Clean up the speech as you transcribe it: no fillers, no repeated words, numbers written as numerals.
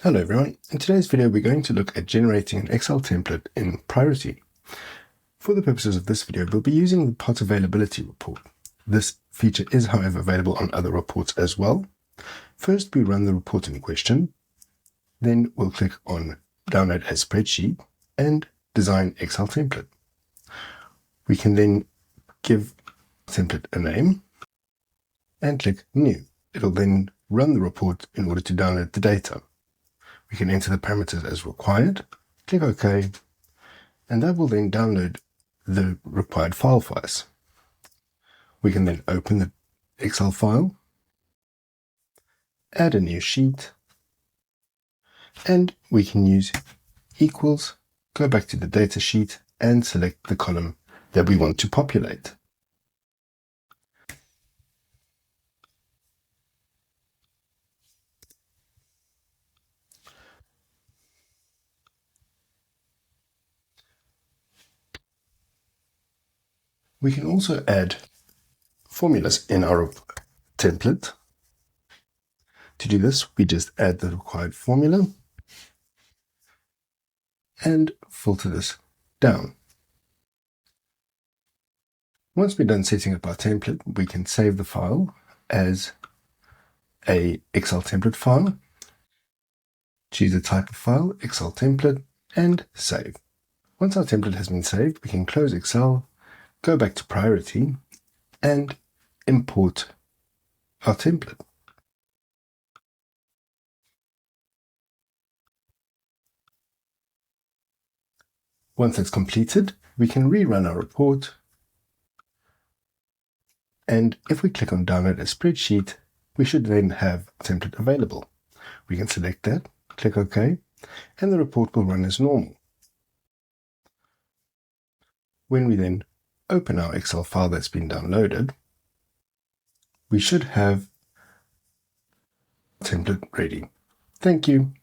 Hello everyone, in today's video we're going to look at generating an Excel template in Priority. For the purposes of this video, we'll be using the pot availability report. This feature is however available on other reports as well. First we run the report in question, then we'll click on Download as Spreadsheet and Design Excel Template. We can then give the template a name and click New. It'll then run the report in order to download the data. We can enter the parameters as required, click OK, and that will then download the required file for us. We can then open the Excel file, add a new sheet, and we can use equals, go back to the data sheet and select the column that we want to populate. We can also add formulas in our template. To do this, we just add the required formula and filter this down. Once we're done setting up our template, we can save the file as a Excel template file. Choose the type of file, Excel template, and save. Once our template has been saved, we can close Excel, go back to Priority, and import our template. Once it's completed, we can rerun our report, and if we click on Download as Spreadsheet, we should then have a template available. We can select that, click OK, and the report will run as normal. When we then open our Excel file that's been downloaded, we should have a template ready. Thank you.